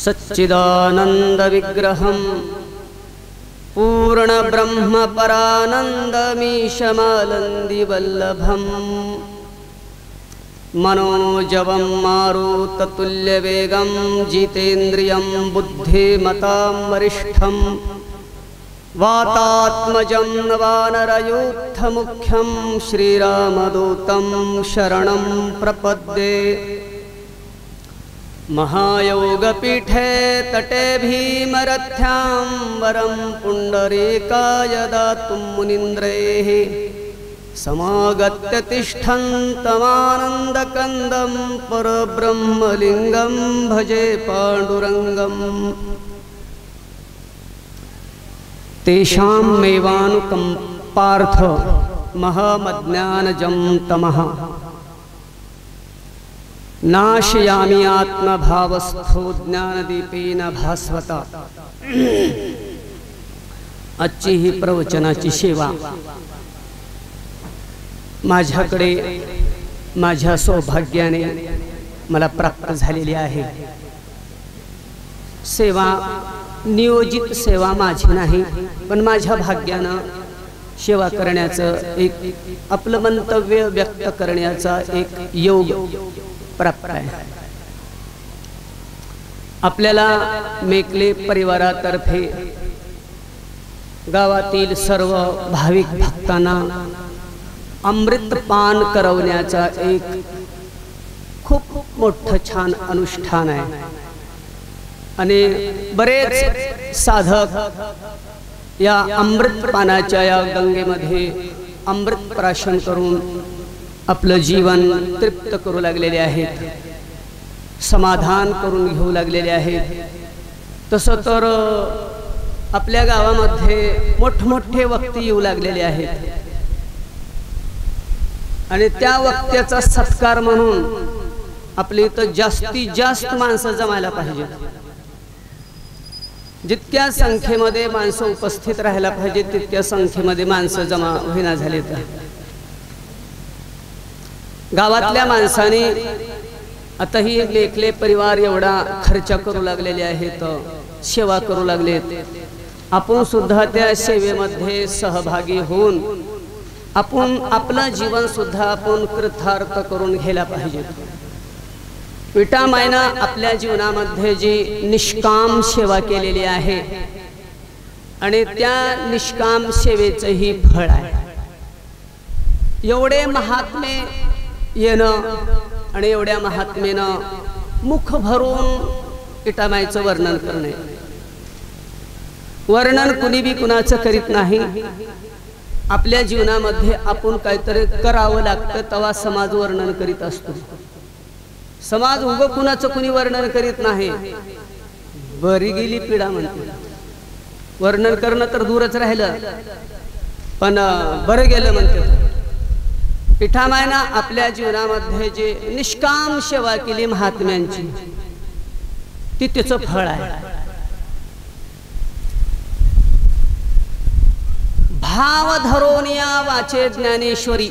सच्चिदानंद विग्रहं पूर्ण ब्रह्म परानंदमीशमालंदि वल्लभं मनोजवं मारुततुल्यवेगं जितेन्द्रियं बुद्धिमतां वरिष्ठं वातात्मजं वानरयूथमुख्यं श्रीरामदूतं शरणं प्रपद्ये। महायोगपीठे तटे भीमरथ्यां वरं पुण्डरीकाय दातुं मुनीन्द्रैः समागत्य तिष्ठन्तमानन्दकन्दं परब्रह्मलिङ्गं भजे पाण्डुरङ्गम्। तेषां मेवानुकम्पार्थ महमज्ञानजं तमः नाशयामि आत्मभावस्थो ज्ञानदीपेन भास्वता। आजची ही प्रवचनाची सेवा माझ्याकडे माझ्या सौभाग्याने मला प्राप्त झालेली आहे। सेवा नियोजित सेवा माझी नाही, पण माझ्या भाग्यानं सेवा करण्याचं एक आपलं मंतव्य व्यक्त करण्याचा एक योग प्राप्त आहे। आपल्याला मेकले परिवारातर्फे गावातील सर्व भाविक भक्तांना अमृतपान करवण्याचा एक खूप मोठं छान अनुष्ठान आहे आणि बरेच साधक या अमृतपानाच्या या गंगेमध्ये अमृत प्राशन करून आपलं जीवन तृप्त करू लागलेले आहेत, समाधान करून घेऊ लागलेले आहेत। तसं तर आपल्या गावामध्ये मोठमोठे वक्ते येऊ लागलेले आहेत आणि त्या वक्त्याचा सत्कार म्हणून आपली इथं जास्तीत जास्त माणसं जमायला पाहिजेत। जितक्या संख्येमध्ये माणसं उपस्थित राहायला पाहिजे तितक्या संख्येमध्ये माणसं जमा होईना झाले तर गावातल्या माणसांनी आता ही लेखले परिवार एवढा खर्च करू लागलेले आहेत, सेवा करू लागलेत। आपण सुद्धा त्या सेवेमध्ये सहभागी होऊन आपण आपलं जीवन सुद्धा आपण कृतार्थ करून घ्यायला पाहिजे। विठामाईनं आपल्या जीवनामध्ये जी निष्काम सेवा केलेली आहे आणि त्या निष्काम सेवेचं ही फळ आहे। एवढे महात्मे येणं आणि एवढ्या महात्मेनं मुख भरून विठामाईचं वर्णन करणे, वर्णन कुणी बी कुणाचं करीत नाही। आपल्या जीवनामध्ये आपण काहीतरी करावं लागतं तेव्हा समाज वर्णन करीत असतो। समाज उग कुणाचं कुणी वर्णन करीत नाही। बरी गेली पिढा म्हणते, वर्णन करणं तर दूरच राहिलं, पण बरं गेलं म्हणते। विठामाईनं आपल्या जीवनामध्ये जे निष्काम सेवा केली महात्म्यांची ती त्याचं फळ आहे। भाव धरोनिया वाचे ज्ञानेश्वरी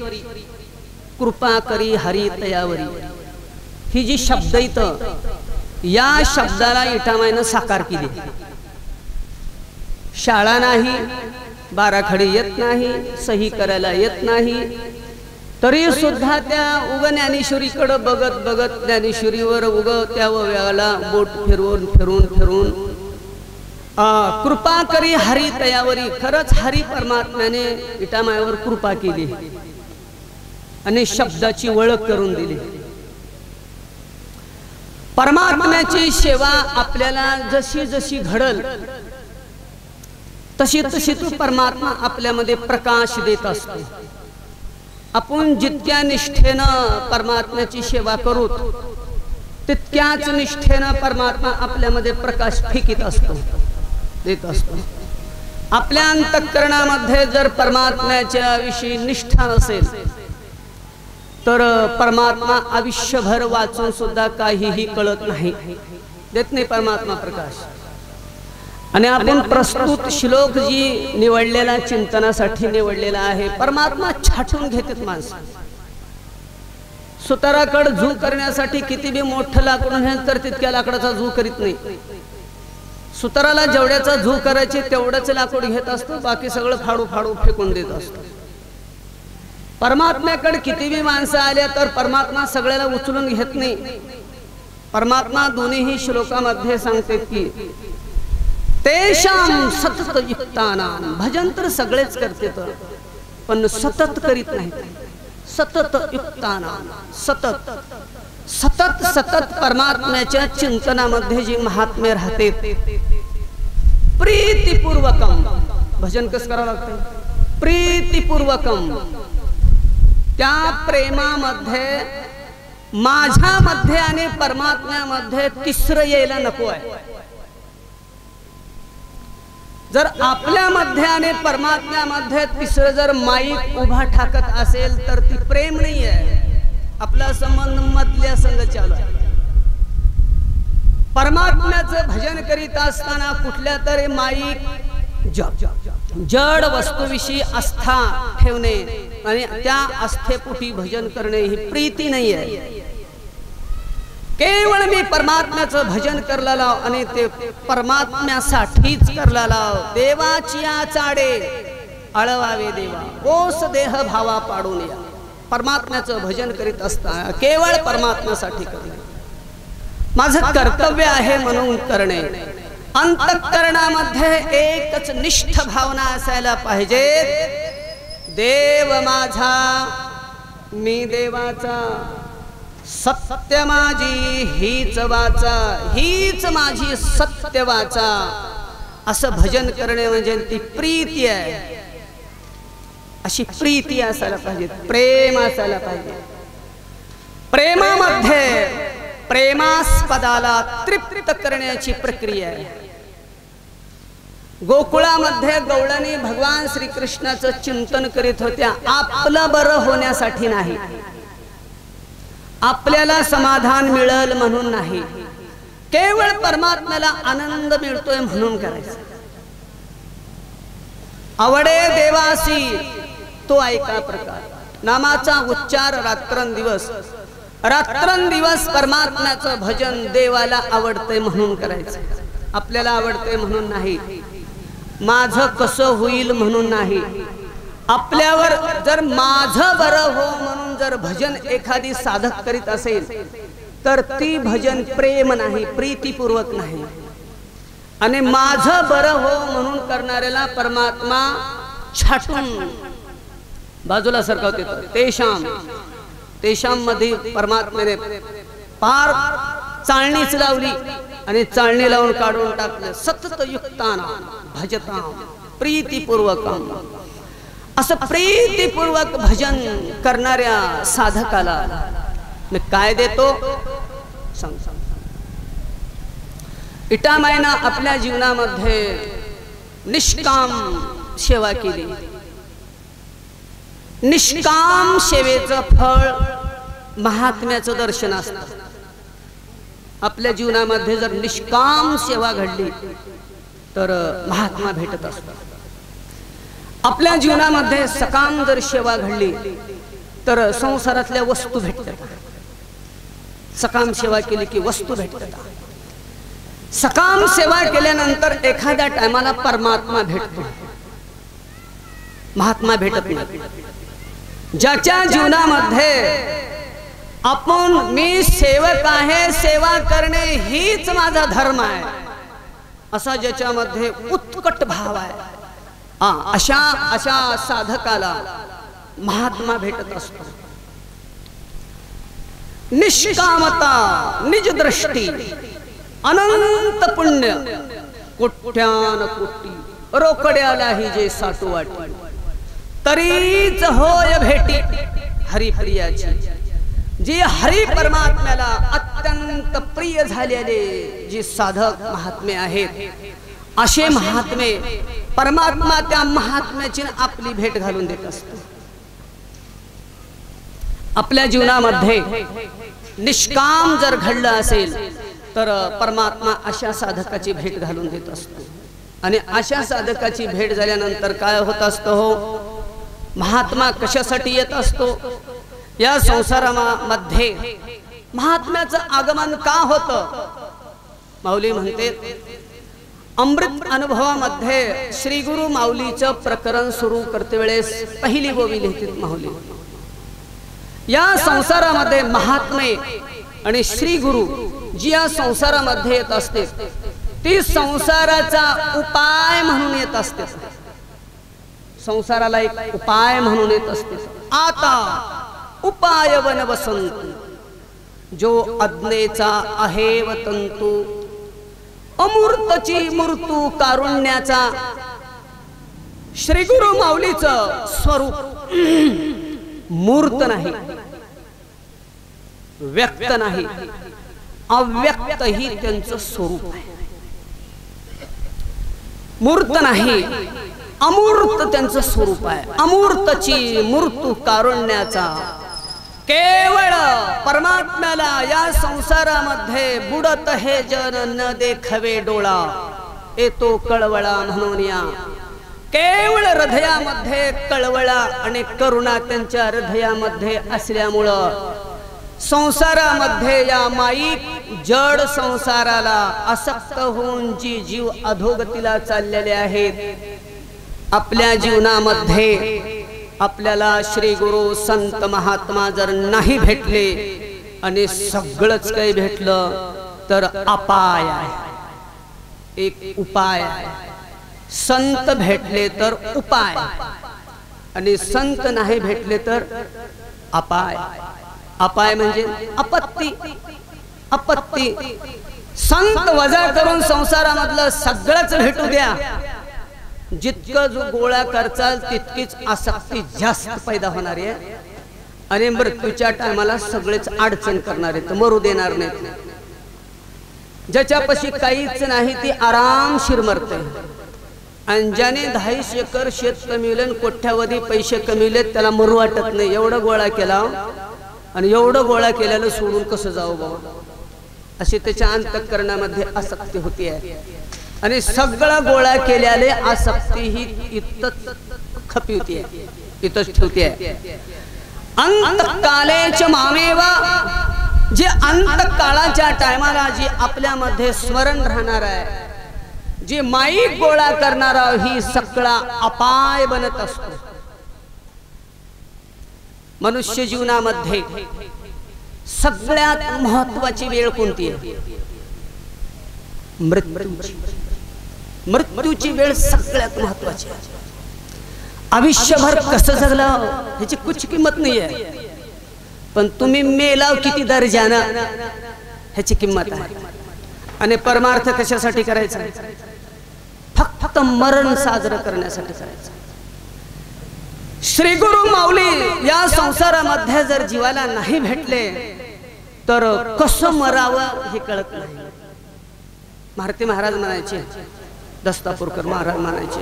कृपा करी हरी तयावरी। ही जी शब्द इथं या शब्दाला विठामाईनं साकार केली। शाळा नाही, बाराखडी येत नाही, सही करायला येत नाही, तरी सुद्धा त्या उग ज्ञानेश्वरीकडे बघत बघत ज्ञानेश्वरीवर उग त्या वेळेला बोट फिरवून फिरून फिरून कृपा करी हरी तयावरी। खरंच हरी परमात्म्याने विठामाईवर कृपा केली आणि शब्दाची ओळख करून दिली। परमात्म्याची सेवा आपल्याला जशी जशी घडल तशी तशी तो परमात्मा आपल्यामध्ये प्रकाश देत असतो। आपण जितक्या निष्ठेनं परमात्म्याची सेवा करू तितक्याच निष्ठेनं परमात्मा आपल्यामध्ये प्रकाश फेकीत असतो, देत असतो। आपल्या अंतःकरणामध्ये जर परमात्म्याच्या विषयी निष्ठा असेल तर परमात्मा आयुष्यभर वाचून सुद्धा काहीही कळत नाही, देत नाही परमात्मा प्रकाश। आणि आपण प्रस्तुत श्लोक जी निवडलेला चिंतनासाठी निवडलेला आहे, परमात्मा छाटून घेतात माणसं। सुताराकडे झू करण्यासाठी किती बी मोठं लाकूड आहे तर तितक्या लाकडाचा झू करीत नाही। सुताराला जेवढ्याचा झू करायची तेवढंच लाकूड घेत असतो, बाकी सगळं फाडू फाडू फेकून देत असतो. परमात्म्याकडे कितीही माणसं आले तर परमात्मा सगळ्याला उचलून घेत नाही. परमात्मा दोन्ही श्लोकामध्ये सांगते की तेषां सतत युक्तानां, भजन तर सगळेच करते पण सतत करीत नाहीत. सतत युक्तानां, सतत सतत सतत परमात्म्याच्या चिंतनामध्ये जी महात्म्य राहते, प्रीतिपूर्वकम, भजन कसं करावं लागतं, प्रीतिपूर्वकम, त्या प्रेमामध्ये माझ्यामध्ये आणि परमात्म्यामध्ये तिसरं यायला नको आहे. जर आपल्यामध्ये आणि परमात्म्यामध्ये तिसरं जर माईक उभा ठाकत असेल तर ती प्रेम नाही आहे. आपला संबंध मधल्या संग चालू आहे. परमात्म्याचं भजन करीत असताना कुठल्या तरी माईक जड वस्तूविषयी आस्था ठेवणे आणि त्या आस्थेपोटी भजन करणे ही प्रीती नाही आहे. केवळ मी परमात्म्याचं भजन करला लाव आणि ते परमात्म्यासाठीच करला लाव. देवाची चाडे अळवावे देवा, ओस देह भावा पाडून या. परमात्म्याचं भजन करीत असताना केवळ परमात्म्यासाठी करणे माझं कर्तव्य आहे म्हणून करणे. अंतःकरणामध्ये एकच निष्ठ भावना असायला पाहिजे, देव माझा मी देवाचा, सत्य माझी हीच वाचा, हीच माझी सत्य वाचा. असं भजन करणे म्हणजे ती प्रीती आहे. अशी प्रीती असायला पाहिजे, प्रेम असायला पाहिजे. प्रेमामध्ये प्रेमास्पदाला तृप्त करण्याची प्रक्रिया आहे. गोकुळामध्ये गवळणी भगवान श्रीकृष्णाचं चिंतन करीत होत्या, आपलं बरं होण्यासाठी नाही, आपल्याला समाधान मिळेल म्हणून नाही, केवळ परमात्म्याला आनंद मिळतोय म्हणून करायचं. आवडे देवासी तो ऐका प्रकार, नामाचा उच्चार रात्रंदिवस, रात्रंदिवस परमात्म्याचं भजन देवाला आवडतंय म्हणून करायचं. आपल्याला आवडतंय म्हणून नाही, माझं कसं होईल म्हणून नाही. आपल्यावर जर माझं बरं हो म्हणून जर भजन एखादी साधक करीत असेल तर ती भजन प्रेम नाही, प्रीतीपूर्वक नाही. आणि माझं बरं हो म्हणून करणाऱ्याला परमात्मा छाटून बाजूला सरकवते. तेशाम, तेशाम मध्ये परमात्म्याने पार चाळणीच लावली आणि चाळणी लावून काढून टाकलं. सतत युक्ताना भजताम प्रीतीपूर्वकम, असं प्रीतीपूर्वक भजन करणाऱ्या साधकाला मी काय देतो सांग. इटामाईनं आपल्या जीवनामध्ये निष्काम सेवा केली. निष्काम सेवेचं फळ महात्म्याचं दर्शन असतं. आपल्या जीवनामध्ये जर निष्काम सेवा घडली तर महात्मा भेटत असतो. आपल्या जीवनामध्ये सकाम जर सेवा घडली तर संसारातल्या वस्तू भेटतात. सकाम सेवा केली की वस्तू भेटतात. सकाम सेवा केल्यानंतर एखाद्या टायमाला परमात्मा भेटतो, महात्मा भेटत नाही. ज्याच्या जीवनामध्ये आपण मी सेवक आहे, सेवा करणे हीच माझा धर्म आहे, असा ज्याच्यामध्ये उत्कट भाव आहे, अशा अशा साधकाला महात्मा भेटत असतो. निष्कामता, निज दृष्टी, अनंत पुण्य, कोट्यान कोटी, रोकड्यालाही जे साठू वाटी, तरीच होय भेटी हरिप्रियाची. जी हरी परमात्म्याला अत्यंत प्रिय झालेले जी साधक महात्मे आहेत, असे महात्मे परमात्मा त्या महात्म्याची आपली भेट घालून देत असतो. आपल्या जीवनामध्ये निष्काम जर घडलं असेल तर परमात्मा अशा साधकाची भेट घालून देत असतो. आणि अशा साधकाची भेट झाल्यानंतर काय होत असतं हो, महात्मा कशासाठी येत असतो, या संसारामध्ये महात्म्याचं आगमन का होतं. माऊली म्हणते अमृत अनुभवामध्ये श्री गुरु माऊलीचं प्रकरण सुरू करते वेळेस पहिली गोवी लिहिते माऊली, या संसारामध्ये महात्मे आणि श्री गुरु जी या संसारामध्ये येत असते ती संसाराचा उपाय म्हणून येत असते, संसाराला एक उपाय म्हणून येत असते। आता उपाय वन वसंत जो अज्ञेचा आहे वतंतू, अमूर्तची मूर्तू कारुण्याचा श्री गुरु माऊलीचं स्वरूप मूर्त नाही, व्यक्त नाही, अव्यक्त ही त्यांचं स्वरूप आहे। मूर्त नाही, अमूर्त त्यांचं स्वरूप आहे। अमूर्तची मूर्तू कारुण्याचा, केवळ परमात्म्याला या संसारामध्ये बुडत हे जन न देखवे डोळा, येतो कळवळा म्हणून या केवळ हृदयामध्ये कळवळा आणि करुणा त्यांच्या हृदयामध्ये असल्यामुळं संसारामध्ये या माईक जड संसाराला आसक्त होऊन जी जीव अधोगतीला चाललेले आहेत, आपल्या जीवनामध्ये आपल्याला श्री गुरु संत महात्मा जर नाही भेटले आणि सगळंच काही भेटलं तर अपाय आहे, एक उपाय आहे। संत भेटले तर उपाय आणि संत नाही भेटले तर अपाय। अपाय म्हणजे आपत्ती, आपत्ती। संत वजा करून संसारामधलं सगळंच भेटू द्या, जितकं जो गोळा करचाल तितकीच आसक्ती जास्त पैदा होणार आहे आणि मृत्यूच्या टायमाला सगळेच अडचण करणार आहेत, मरू देणार नाहीत। ज्याच्यापाशी काहीच नाही ती आरामशीर मरते आणि ज्याने 250 एकर शेत कमिवले, कोट्यावधी पैसे कमिवलेत, त्याला मरू वाटत नाही। एवढं गोळा केला आणि एवढं गोळा केल्याला सोडून कसं जाऊ बाबा, अशी त्याच्या अंतःकरणामध्ये आसक्ती होती आहे आणि सगळा गोळा केल्याले आसक्ती ही इतच खपी होती आहे, इतच ठेवती आहे। अंतकालेच मामेवा, जे अंतकाळाच्या टायमाला जी आपल्यामध्ये स्मरण राहणार आहे, जी माईक गोळा करणारा ही सगळा अपाय बनत असतो। मनुष्य जीवनामध्ये सगळ्यात महत्वाची वेळ कोणती आहे? मृत्यूची। मृत्यूची वेळ सगळ्यात महत्वाची आहे। आयुष्यभर कसं जगलं ह्याची कुछ किंमत नाही आहे, पण तुम्ही मेलाव किती दर्जानं ह्याची किंमत आहे। आणि परमार्थ कशासाठी करायचा? फक्त मरण साजरं करण्यासाठी करायचं। श्री गुरु माऊली या संसारामध्ये जर जीवाला नाही भेटले तर कसं मरावं हे कळत नाही। भारती महाराज म्हणायचे, दस्तापूरकर महाराज म्हणायचे,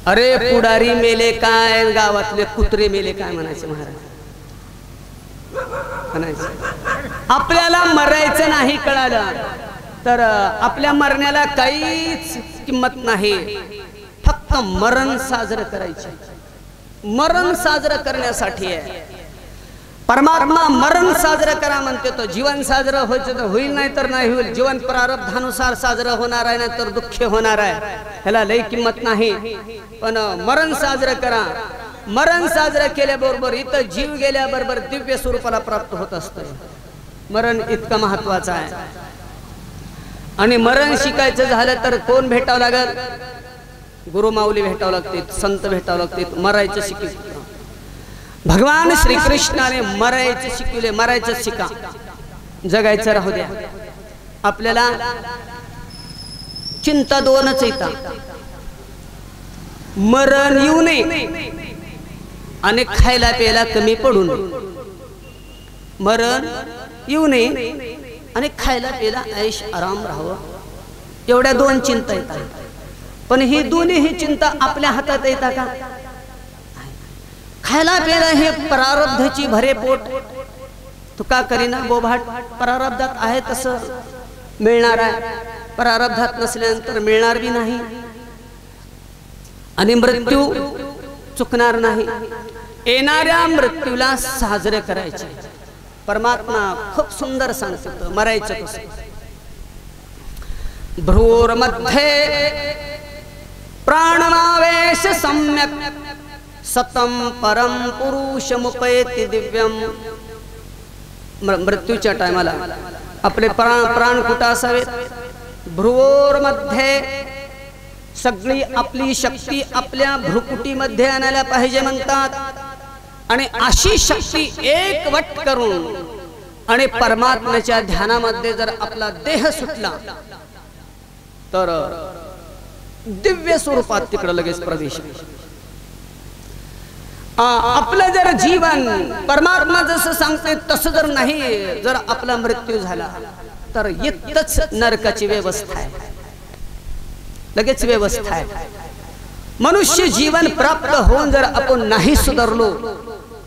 अरे पुढारी मेले काय, गावातले कुत्रे मेले काय म्हणायचे महाराज म्हणायचे। आपल्याला मरायचं नाही कळालं तर आपल्या मरण्याला काहीच किंमत नाही, फक्त मरण साजरं करायचे। मरण साजरं करण्यासाठी आहे। परमात्मा मरण साजरं करा म्हणते, तो जीवन साजरं व्हायचं तर होईल, नाही तर नाही होईल। जीवन प्रारब्धानुसार साजरं होणार आहे, नाही तर दुःख होणार आहे, ह्याला लई किंमत नाही। पण मरण साजरं करा। मरण साजरं केल्याबरोबर इथं जीव गेल्याबरोबर दिव्य स्वरूपाला प्राप्त होत असतं। मरण इतकं महत्वाचं आहे। आणि मरण शिकायचं झालं तर कोण भेटावं लागल? गुरु माऊली भेटावं लागते, संत भेटावं लागते, मरायचं शिकवलं। भगवान श्री कृष्णाने मरायचं शिकवले, मरायचं शिका, जगायचं राहू द्या। आपल्याला चिंता दोनच येतात, मरण येऊ नये आणि खायला प्यायला कमी पडू नये। मरण येऊ नये आणि खायला प्यायला ऐश आराम राहावं, एवढ्या दोन चिंता येतात। पण ही दोन्ही चिंता आपल्या हातात येतात का? खायला प्यायला हे प्रारब्धाची भरे पोट, तुका करीना बोभाट, प्रारब्धात आहे तसं मिळणार आहे, प्रारब्धात नसल्यानंतर मिळणार बी नाही। आणि मृत्यू चुकणार नाही। येणाऱ्या मृत्यूला साजरे करायचे। परमात्मा खूप सुंदर सांगतो मरायचं कसं। भ्रूर्मध्ये प्राणनावेश सम्यक सतम परम पुरुषमुपैति दिव्यम। मृत्यूच्या टायमाला आपले प्राण कुठं असावेत? भ्रूर्मध्ये सगळी आपली शक्ती आपल्या भ्रुकुटीमध्ये आणायला पाहिजे म्हणतात। आणि अशी शक्ती एकवट करून आणि परमात्म्याच्या ध्यानामध्ये जर आपला देह सुटला तर दिव्य स्वरूपात तिकडे लगेच प्रवेश। आपलं जर जीवन परमात्मा जसं सांगते तसं जर नाही, जर आपला मृत्यू झाला तर इतच नरकाची व्यवस्था आहे, लगेच व्यवस्था आहे। मनुष्य जीवन प्राप्त होऊन जर आपण नाही सुधारलो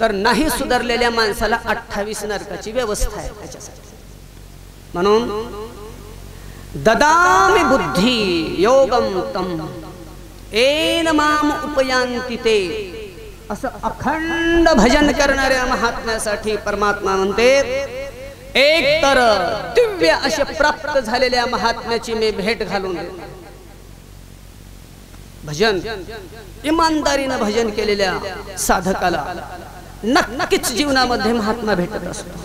तर नाही सुधारलेल्या माणसाला 28 नरकाची व्यवस्था आहे त्याच्यासाठी। म्हणून ददामि बुद्धी योगम तम येन माम उपयांति ते, असं अखंड भजन करणाऱ्या महात्म्यासाठी परमात्मा म्हणते एक तर दिव्य असे प्राप्त झालेल्या महात्म्याची मी भेट घालून देतो। भजन इमानदारीने भजन केलेल्या साधकाला नक्कीच जीवनामध्ये महात्मा भेटत असतो,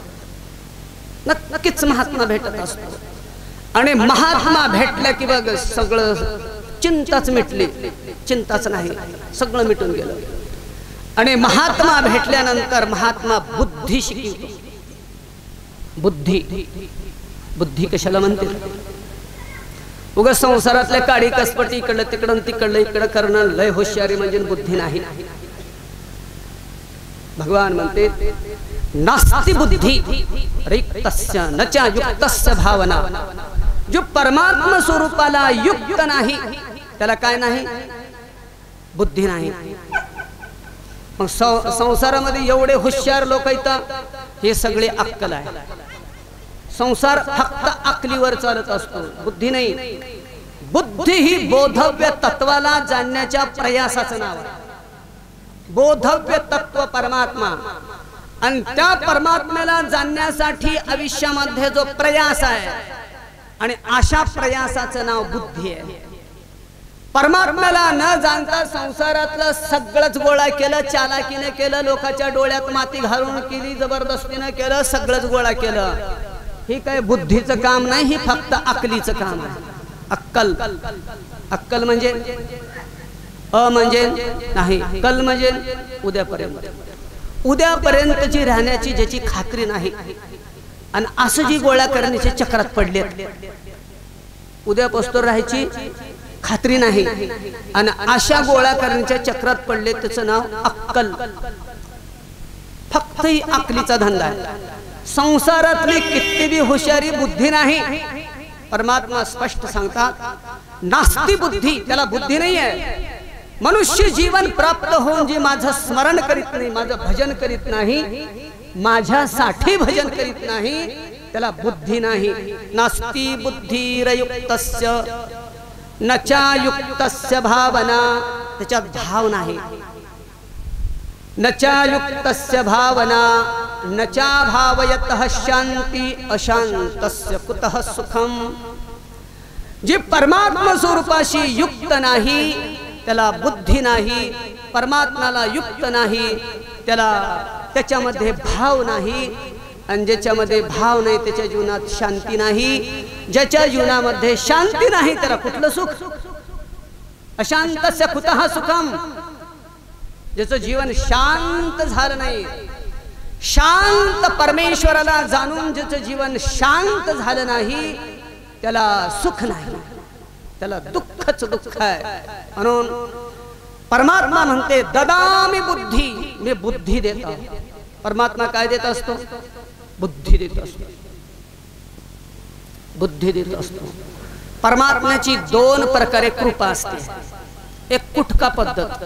नक्कीच महात्मा भेटत असतो। आणि महात्मा भेटला की बघ सगळं चिंताच मिटली, चिंताच नाही, सगळं मिटून गेलं। आणि महात्मा भेटल्यानंतर महात्मा बुद्धी शिकवतो। बुद्धी, बुद्धी कशाला म्हणते? उगा संसारातल्या काडी कसपटी इकडलं तिकडं तिकडलं इकडं करणं लय हुशारी म्हणजे बुद्धी नाही। भगवान म्हणते नास्ति बुद्धी रिक्तस्य न च युक्तस्य भावना। जो परमात्मा स्वरूपाला युक्त नाही त्याला काय नाही? बुद्धी नाही। मग संसारामध्ये एवढे हुशार लोक आहेत, हे सगळे अक्कल आहे। संसार फक्त अक्लीवर चालत असतो, बुद्धी नाही। बुद्धी ही बोधव्य तत्वाला जाणण्याच्या प्रयासाचं नाव आहे। बोधव्य तत्व परमात्मा, आणि त्या परमात्म्याला जाणण्यासाठी आयुष्यामध्ये जो प्रयास आहे आणि अशा प्रयासाचं नाव बुद्धी आहे। परमात्म्याला न जाणता संसारातलं सगळंच गोळा केलं, चालाकीने केलं, लोकांच्या डोळ्यात माती घालून केली, जबरदस्तीने केलं, सगळंच गोळा केलं। हे काय बुद्धीचं काम नाही, हे फक्त अक्लीचं काम आहे। अक्कल, अक्कल म्हणजे अ म्हणजे नाही, कल म्हणजे उद्यापर्यंत, उद्यापर्यंतची राहण्याची ज्याची खात्री नाही आणि असं जी गोळा करण्याची चक्रात पडलेत, उद्यापासून राहायची खात्री नाही आणि अशा गोळा करण्याच्या चक्रात पडले, त्याचं नाव अक्कल। फक्त ही अक्लीचा धंदा आहे। संसारातली किती बी हुशारी बुद्धी नाही। परमात्मा स्पष्ट सांगतात नास्ति बुद्धी, त्याला बुद्धी नाही आहे। मनुष्य जीवन प्राप्त होऊन जे माझं स्मरण करीत नाही, माझं भजन करीत नाही, माझ्यासाठी भजन करीत नाही, त्याला बुद्धी नाही। नास्ति बुद्धिरयुक्तस्य न च युक्तस्य भावना, त्याच्यात भाव नाही। न च युक्तस्य भावना न च भावयतः शांती अशांतस्य कुतः सुखम। जे परमात्मा स्वरूपाशी युक्त नाही त्याला बुद्धी नाही, परमात्म्याला युक्त नाही त्याला त्याच्यामध्ये भाव नाही, आणि ज्याच्यामध्ये भाव नाही त्याच्या जीवनात शांती नाही। ज्याच्या जीवनामध्ये शांती नाही त्याला कुठलं सुख? अशांतस्य कुतः सुखम। ज्याचं जीवन शांत झालं नाही, शांत परमेश्वराला जाणून ज्याचं जीवन शांत झालं नाही त्याला सुख नाही, त्याला दुःखच दुःख आहे। म्हणून परमात्मा म्हणते ददामि बुद्धी, मी बुद्धी देतो। परमात्मा काय देत असतो? बुद्धी देत असतो, बुद्धी देत असतो। परमात्म्याची दोन प्रकारे कृपा असते। एक कुटका पद्धत,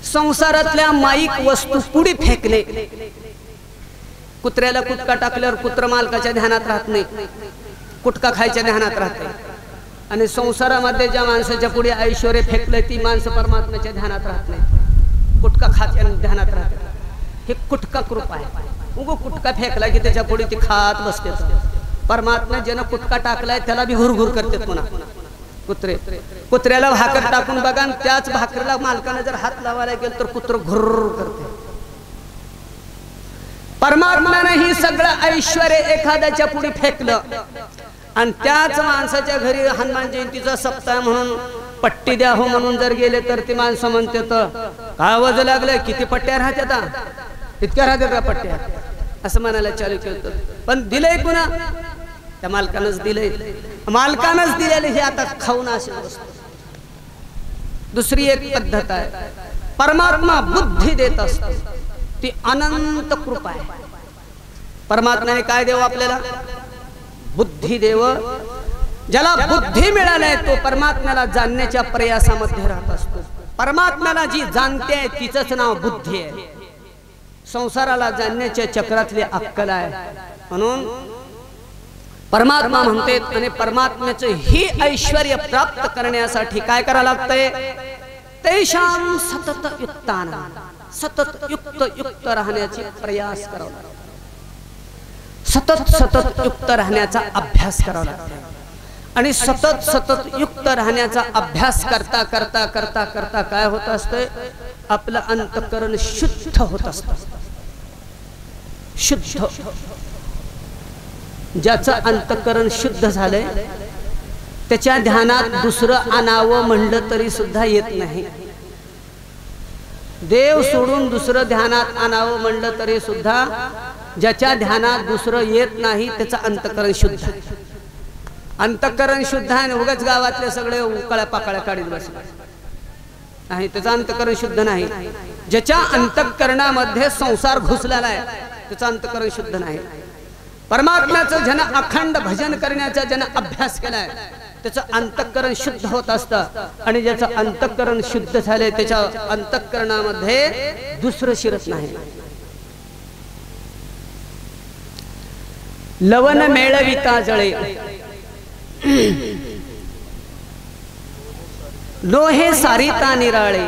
संसारातल्या माईक वस्तू पुढे फेकणे। कुत्र्याला कुटका टाकल्यावर कुत्र मालकाच्या ध्यानात राहत नाही, कुटका खायच्या ध्यानात राहते। आणि संसारामध्ये ज्या माणसाच्या पुढे ऐश्वर्य फेकले ती माणसं परमात्म्याच्या ध्यानात राहत नाही, कुटका खात्या ध्यानात राहते। हे कुटका कृपा आहे। उगो कुटका फेकला की त्याच्या पुढे ती खात बसते, परमात्मा ज्यानं कुटका टाकलाय त्याला बी घुरघुर करते पुन्हा कुत्रे. कुत्र्याला भाकर टाकून बघा, त्याच भाकरीला मालकाने जर हात लावायला गेलं तर कुत्र घुर्र करते. परमात्म्याने ही सगळं ऐश्वर एखाद्याच्या पुढे फेकलं आणि त्याच माणसाच्या घरी हनुमान जयंतीचा सप्ताह म्हणून पट्टी द्या हो म्हणून जर गेले तर ती माणसं म्हणते काय वज लागलंय, किती पट्ट्या राहत्यात, इतक्या राहत्यात का पट्ट्या, असं म्हणायला चालू केलं. पण दिलंय पुन्हा त्या मालकानंच दिलंय, मालकानंच दिलेले हे आता खाऊन असे वस्तू. दुसरी एक पद्धत आहे, परमात्मा बुद्धी देत असतो, ती अनंत कृपा आहे. परमात्म्याने काय देव आपल्याला? बुद्धी देव. ज्याला बुद्धी मिळाली तो परमात्म्याला जाणण्याच्या प्रयासामध्ये राहत असतो. परमात्म्याला जी जाणते तिचंच नाव बुद्धी आहे. संसाराला जाणण्याच्या चक्रातली अक्कल आहे. म्हणून परमात्मा म्हणते आणि परमात्म्याचं ही ऐश्वर्य प्राप्त करण्यासाठी काय करायला लागतंय? तेषां सतत युक्तान, सतत युक्त राहण्याची प्रयास करावा लागतो. सतत युक्त राहण्याचा अभ्यास करावा लागतो. आणि सतत युक्त राहण्याचा अभ्यास करता करता करता करता काय होत असते? आपलं अंतःकरण शुद्ध होत असतं. शुद्ध. ज्याचं अंतःकरण शुद्ध झालंय त्याच्या ध्यानात दुसरं आणावं म्हणलं तरी सुद्धा येत नाही. देव सोडून दुसरं ध्यानात आणावं म्हणलं तरी सुद्धा ज्याच्या ध्यानात दुसरं येत नाही त्याचं अंतःकरण शुद्ध. अंतःकरण शुद्ध आहे, उगाच गावातले सगळे उकळ्या पाकळ्या काढीत बसले नाही, त्याचं अंतःकरण शुद्ध नाही. ज्याच्या अंतःकरणामध्ये संसार घुसलेला आहे त्याचं अंतःकरण शुद्ध नाही. परमात्म्याचं ज्यानं अखंड भजन करण्याचा ज्यानं अभ्यास केलाय त्याचं अंतःकरण शुद्ध होत असतं. आणि ज्याचं अंतःकरण शुद्ध झालंय त्याच्या अंतःकरणामध्ये दुसरं शिरत नाही. लवन मेळविता जळे लोहे सारिता निराळे.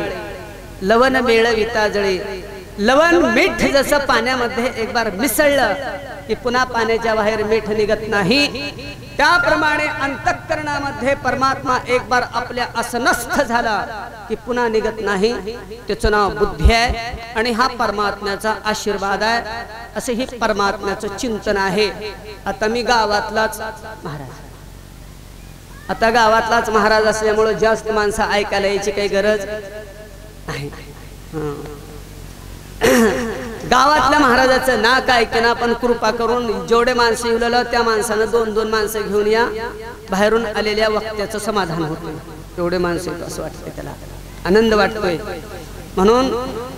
लवन मेळविता जळे. लवण मीठ जसं पाण्यामध्ये एक बार मिसळलं की पुन्हा पाण्याच्या बाहेर मीठ निघत नाही, त्याप्रमाणे अंतःकरणामध्ये परमात्मा एक बार आपल्या असनस्थ झाला की पुन्हा निघत नाही. त्याचं नाव बुद्धी आहे आणि हा परमात्म्याचा आशीर्वाद आहे. असे ही परमात्म्याचं चिंतन आहे. आता मी गावातलाच महाराज, आता गावातलाच महाराज असल्यामुळे जास्त माणसं ऐकायला यायची काही गरज नाही. गावातल्या महाराजाचं ना काय की ना, पण कृपा करून जेवढे माणसं येऊलं त्या माणसानं 2-2 माणसं घेऊन या. बाहेरून आलेल्या वक्त्याचं समाधान होतं. एवढे माणसं असं वाटतंय, त्याला आनंद वाटतोय. म्हणून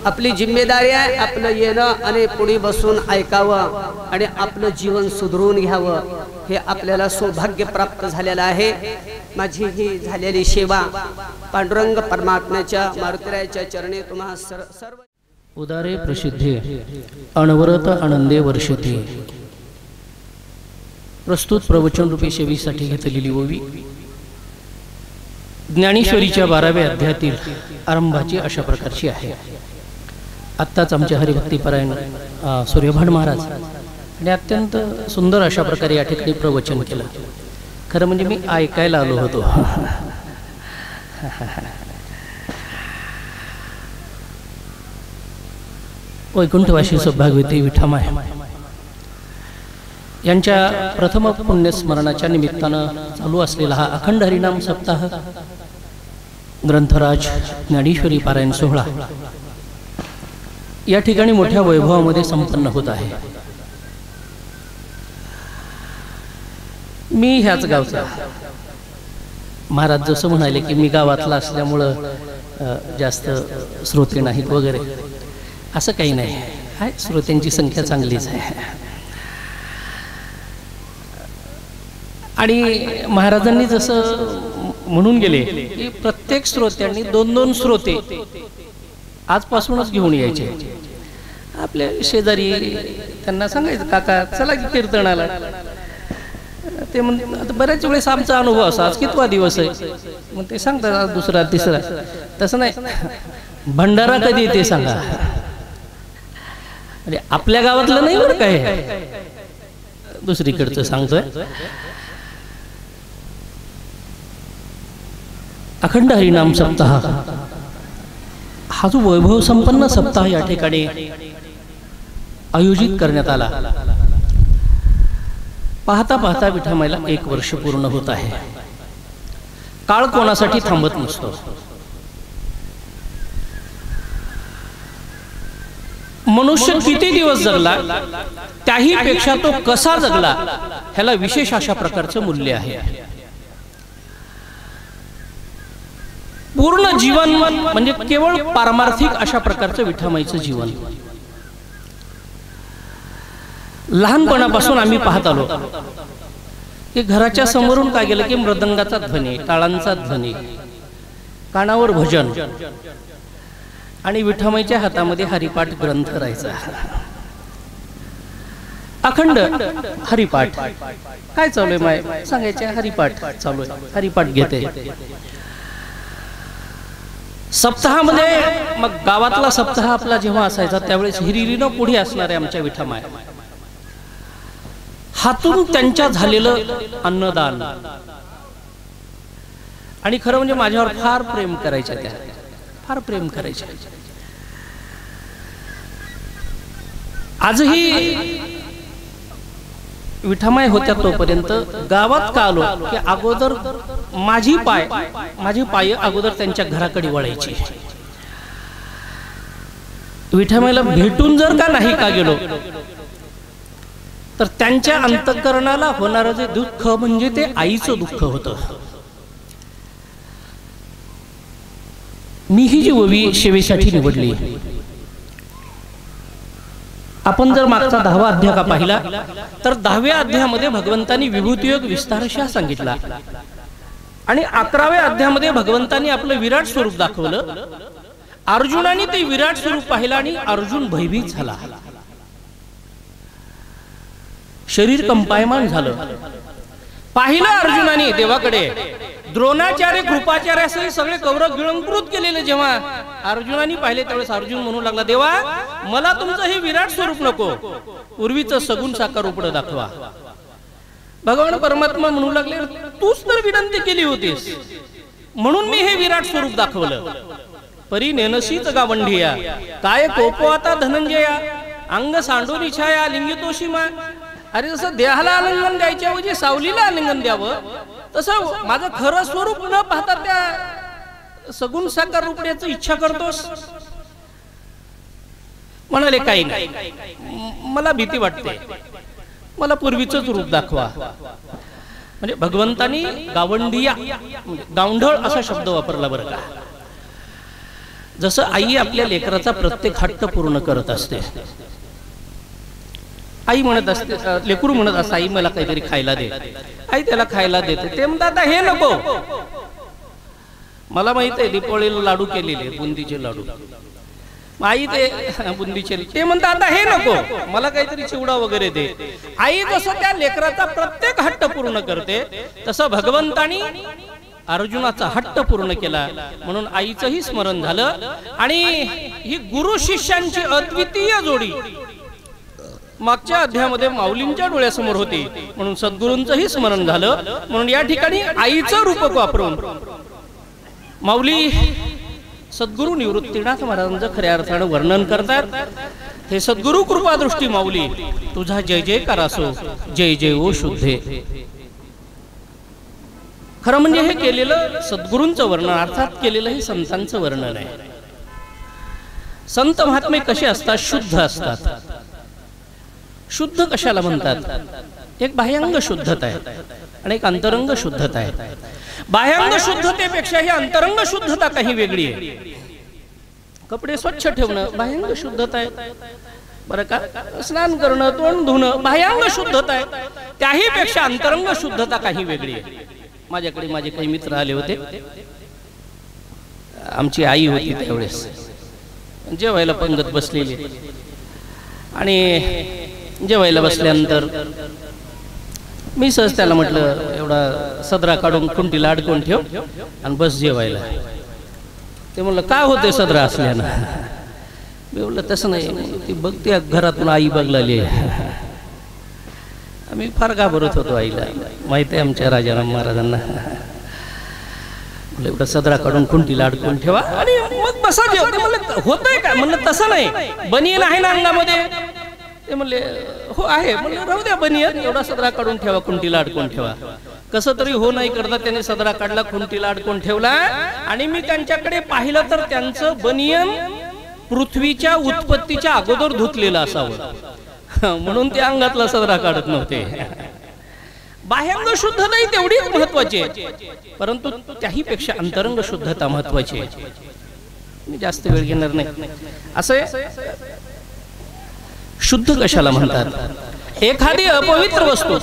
आपली जिम्मेदारी आहे आपलं येणं आणि पुढे बसून ऐकावं आणि आपलं जीवन सुधरून घ्यावं. हे आपल्याला सौभाग्य प्राप्त झालेलं आहे. माझी ही झालेली सेवा पांडुरंग परमात्म्याच्या मारुतीरायाच्या चरणी तुम्हा सर्व उदारे प्रसिद्धी अनवरत आनंदे वर्षते. प्रस्तुत प्रवचन रूपी सेवेसाठी घेतलेली ओवी ज्ञानेश्वरीच्या 12व्या अध्यायातील आरंभाची अशा प्रकारची आहे. आत्ताच आमचे हरिभक्तीपरायण सूर्यभान महाराज आणि अत्यंत सुंदर अशा प्रकारे या ठिकाणी प्रवचन केलं. खरं म्हणजे मी ऐकायला आलो होतो. वैकुंठवासी सौभाग्यवती विठामाय यांच्या प्रथम पुण्यस्मरणाच्या निमित्तानं चालू असलेला हा अखंड हरिनाम सप्ताह ग्रंथराज ज्ञानेश्वरी पारायण सोहळा या ठिकाणी मोठ्या वैभवामध्ये संपन्न होत आहे. मी ह्याच गावचा. महाराज जसं म्हणाले की मी गावातला असल्यामुळं जास्त श्रोते नाहीत वगैरे, असं काही नाही आहे. श्रोत्यांची संख्या चांगलीच आहे. आणि महाराजांनी जसं म्हणून गेले की प्रत्येक श्रोत्यांनी 2-2 श्रोते आजपासूनच घेऊन यायचे. आपल्या शेजारी त्यांना सांगायचं काका चला की कीर्तनाला. ते म्हणतात आता बऱ्याच वेळेस आमचा अनुभव असा आज कितवा दिवस आहे, मग ते सांगतात आज दुसरा तिसरा. तसं नाही, भंडारा कधी ते सांगा. म्हणजे आपल्या गावातलं नाही बरं काय, दुसरीकडचं सांगतोय. अखंड हरिनाम सप्ताह हा जो वैभव संपन्न सप्ताह या ठिकाणी आयोजित करण्यात आला, पाहता पाहता विठमाईला 1 वर्ष पूर्ण होत आहे. काळ कोणासाठी थांबत नसतो. मनुष्य किती दिवस जगला त्याही पेक्षा तो कसा जगला ह्याला विशेष अशा प्रकारचं मूल्य आहे. पूर्ण जीवन म्हणजे केवळ पारमार्थिक अशा प्रकारचं विठमाईचं जीवन. लहानपणापासून आम्ही पाहत आलो की घराच्या समोरून काय गेलं की मृदंगाचा ध्वनी, टाळांचा ध्वनी, कानावर भजन आणि विठमाईच्या हातामध्ये हरिपाठ ग्रंथ राहायचा. अखंड हरिपाठ. काय चालू आहे माय सांगायचे? हरिपाठ चालू आहे, हरिपाठ घेते. सप्ताहामध्ये मग गावातला सप्ताह आपला जेव्हा असायचा त्यावेळेस हिरिरीनं पुढे असणारे आमच्या विठमाय हातून त्यांच्या झालेलं अन्नदान आणि खरं म्हणजे माझ्यावर फार प्रेम करायच्या, त्या फार प्रेम करायच्या. आजही विठमाई होत्या तोपर्यंत गावात का आलो की अगोदर माझे पाय अगोदर त्यांच्या घराकडे वळायचे. विठमाईला भेटून जर का नाही का गेलो तर त्यांच्या अंतःकरणाला होणारं जे दुःख म्हणजे ते आईचं दुःख होतं. मी ही जी ओवी सेवेसाठी निवडली, आपण जर मागचा 10वा अध्याय का पाहिला तर 10व्या अध्यायामध्ये भगवंतांनी विभूतियोग विस्तारशः सांगितला आणि 11व्या अध्यायामध्ये भगवंतांनी आपलं विराट स्वरूप दाखवलं. अर्जुनाने ते विराट स्वरूप पाहिलं आणि अर्जुन भयभीत झाला, शरीर कंपायमान झालं. पाहिलं अर्जुनाने देवाकडे, द्रोणाचार्य कृपाचार्यासह सगळे कौरव गिळंकृत केलेले जेव्हा अर्जुनाने पाहिले त्यावेळेस अर्जुन म्हणू लागला, देवा मला तुमचं हे विराट स्वरूप नको, पूर्वीचं सगुण साकार रूप दाखवा. भगवान परमात्मा म्हणू लागले, तूच तर विनंती केली होतीस म्हणून मी हे विराट स्वरूप दाखवलं. परी नेनशीच गावंढिया काय कोपो आता धनंजया अंग सांडून इच्छाया लिंगितोषीमा. अरे जसं देहाला आलिंगन द्यायच्या ऐवजी सावलीला आलिंगन द्यावं तसं माझं खरं स्वरूप न पाहता त्या सगुण साकार रूपण्याची इच्छा करतोस. म्हणाले काही नाही, मला भीती वाटते, मला पूर्वीचंच रूप दाखवा. म्हणजे भगवंतानी गावंढिया गावंढळ असा शब्द वापरला बरं का. जसं आई आपल्या लेकराचा प्रत्येक हट्ट पूर्ण करत असते. आई म्हणत असते, लेकरू म्हणत असते, आई मला काहीतरी खायला दे. आई त्याला खायला देते. ते म्हणतात हे नको. मला माहित आहे दीपावळीला लाडू केलेले, बुंदीचे लाडू. आई ते बुंदीचे, ते म्हणतात आता हे नको, मला काहीतरी चिवडा वगैरे दे. आई जसं त्या लेकराचा प्रत्येक हट्ट पूर्ण करते तसं भगवंतानी अर्जुनाचा हट्ट पूर्ण केला. म्हणून आईचंही स्मरण झालं आणि ही गुरु शिष्यांची अद्वितीय जोडी मागच्या अध्यायामध्ये माऊलींच्या डोळ्यासमोर होती म्हणून सद्गुरूंचंही स्मरण झालं. म्हणून या ठिकाणी आईचं रूपक वापरून माऊली सद्गुरू निवृत्तीनाथ महाराजांचं खऱ्या अर्थानं वर्णन करतात. हे सद्गुरू कृपा दृष्टी माऊली तुझा जय जयकार असो, जय जय ओ शुद्धे. खरं म्हणजे हे केलेलं सद्गुरूंचं वर्णन, अर्थात केलेलं हे संतांचं वर्णन आहे. संत महात्मे कसे असतात? शुद्ध असतात. शुद्ध कशाला म्हणतात? एक बाह्यांग शुद्धता आहे आणि एक अंतरंग शुद्धता आहे. बाह्यांग शुद्धतेपेक्षा ही अंतरंग शुद्धता काही वेगळी आहे. कपडे स्वच्छ ठेवणं बाह्यांग शुद्धता आहे बरं का. स्नान करणं, तोंड धुणं बाह्यांग शुद्धता आहे. त्याही पेक्षा अंतरंग शुद्धता काही वेगळी आहे. माझ्याकडे माझे काही मित्र आले होते. आमची आई होती त्यावेळेस जेवायला पंगत बसलेली आणि जेवायला बसल्यानंतर मी सहज त्याला म्हटलं एवढा सदरा काढून खुंटीला अडकून ठेव आणि बस जेवायला. ते म्हणलं काय होते सदरा असल्यानं? मी म्हणलं तसं नाही, ती बघते घरातून आई बघलाली. आम्ही फार घाबरत होतो आईला, माहिती आहे आमच्या राजाराम महाराजांना. एवढा सदरा काढून खुंटीला अडकून ठेवा आणि मग बसा जेवते. म्हणलं होतंय काय? म्हणलं तसं नाही, बनियन आहे ना अंगामध्ये. ते म्हणले हो आहे. म्हणलं राहू द्या बनियन, एवढा सदरा काढून ठेवा, खुंटीला अडकून ठेवा. कसं तरी हो नाही करता त्याने सदरा काढला, खुंटीला अडकून ठेवला आणि मी त्यांच्याकडे पाहिलं तर त्यांचं बनियन पृथ्वीच्या उत्पत्तीच्या अगोदर धुतलेलं असावं म्हणून ते अंगातला सदरा काढत नव्हते. बाह्यांग शुद्धता ही तेवढीच महत्वाची आहे, परंतु त्याही पेक्षा अंतरंग शुद्धता महत्वाची आहे. मी जास्त वेळ घेणार नाही. असे शुद्ध कशाला म्हणतात? एखादी अपवित्र वस्तू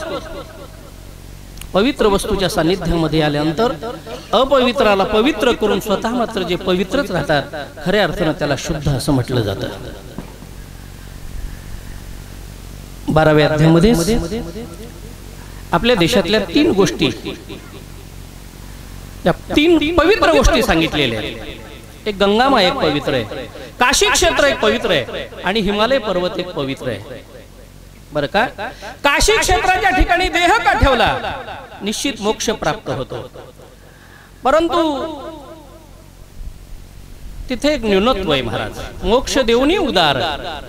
पवित्र वस्तूच्या सानिध्यामध्ये आल्यानंतर अपवित्राला पवित्र करून स्वतः मात्र जे पवित्रच राहतात, खऱ्या अर्थानं त्याला शुद्ध असं म्हटलं जातं. 12व्या अध्यायामध्ये आपल्या देशातल्या 3 गोष्टी, या 3 पवित्र गोष्टी सांगितलेल्या आहेत. एक गंगामा एक पवित्र आहे, काशी क्षेत्र एक पवित्र आहे आणि हिमालय पर्वत एक पवित्र आहे. बरं का? काशी क्षेत्राच्या ठिकाणी देह का ठेवला, निश्चित मोक्ष प्राप्त होतो. परंतु तिथे एक न्यूनत्व आहे महाराज. मोक्ष देऊनी उदार,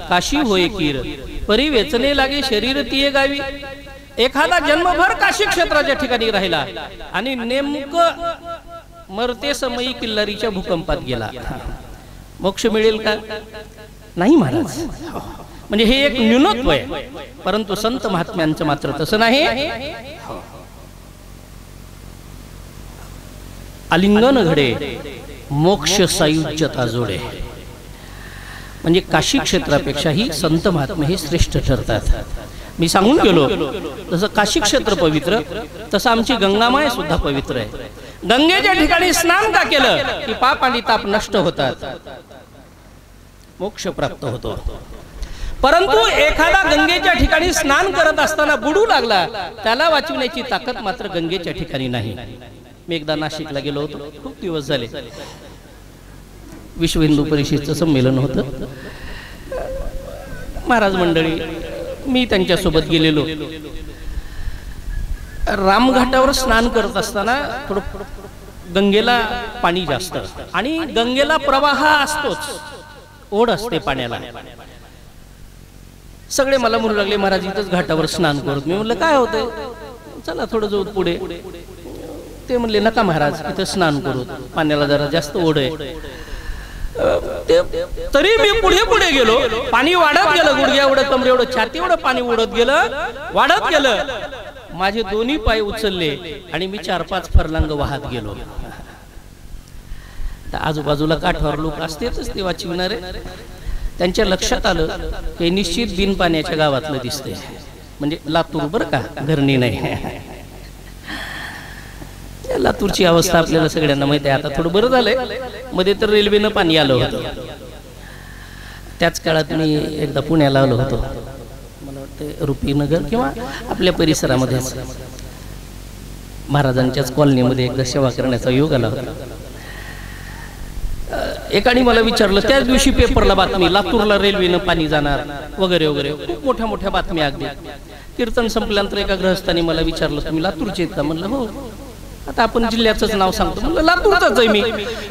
काशी होय कीर, परी वेचणे लागे शरीर तिये गावी. एखादा जन्मभर काशी क्षेत्राच्या ठिकाणी राहिला आणि नेमकं मरते समयी किल्लारीच्या भूकंपात गेला, मोक्ष मिळेल का? नाही महाराज. म्हणजे हे एक न्यूनत्व आहे. परंतु संत महात्म्यांचं मात्र तसं नाही. आलिंगन घडे मोक्ष सायुज्यता जोडे. म्हणजे काशी क्षेत्रापेक्षाही संत महात्मे हे श्रेष्ठ ठरतात. मी सांगून गेलो जसं काशी क्षेत्र पवित्र, तसं आमची गंगामाय सुद्धा पवित्र आहे. गंगेच्या ठिकाणी स्नान का केलं की पाप आणि ताप नष्ट होतात, मोक्ष प्राप्त होतो. परंतु एखादा गंगेच्या ठिकाणी स्नान करत असताना बुडू लागला, त्याला वाचवण्याची ताकद मात्र गंगेच्या ठिकाणी नाही. मी एकदा नाशिकला गेलो होतो, खूप दिवस झाले. विश्व हिंदू परिषदेचं संमेलन होतं. महाराज मंडळी, मी त्यांच्यासोबत गेलेलो. रामघाटावर स्नान करत असताना थोडं गंगेला पाणी जास्त आणि गंगेला प्रवाह असतोच, ओढ असते पाण्याला. सगळे मला म्हणू लागले महाराज इथंच घाटावर स्नान करत. मी म्हणलं काय होतंय, चला थोडं जाऊ पुढे. ते म्हणले नका महाराज इथं स्नान करू, पाण्याला जरा जास्त ओढ आहे. तरी मी पुढे पुढे गेलो, पाणी वाढत गेलं, गुडघ्या एवढं कमरे एवढं छाती एवढं पाणी उडत गेलं, वाढत गेलं. माझे दोन्ही पाय उचलले आणि मी 4-5 फरलांग वाहत गेलो. आजूबाजूला काठावर लोक असतेच ते वाचविणारे. त्यांच्या लक्षात आलं हे निश्चित बिन पाण्याच्या गावातलं दिसतंय, म्हणजे लातूर बरं का, घरणी नाही. लातूरची अवस्था आपल्याला सगळ्यांना माहिती आहे. आता थोडं बरं झालंय, मध्ये तर रेल्वेनं पाणी आलं होतं. त्याच काळात मी एकदा पुण्याला आलो होतो, मला वाटतं रुपीनगर किंवा आपल्या परिसरामध्ये महाराजांच्याच कॉलनीमध्ये एकदा सेवा करण्याचा योग आला होता. एकाने मला विचारलं, त्याच दिवशी पेपरला बातमी, लातूरला रेल्वेनं पाणी जाणार वगैरे वगैरे, खूप मोठ्या मोठ्या बातम्या. अगदी कीर्तन संपल्यानंतर एका गृहस्थाने मला विचारलं, तुम्ही लातूरचे आहेत का? म्हणलं हो. आता आपण जिल्ह्याचंच नाव सांगतो. म्हणलं लातूरचाच आहे मी.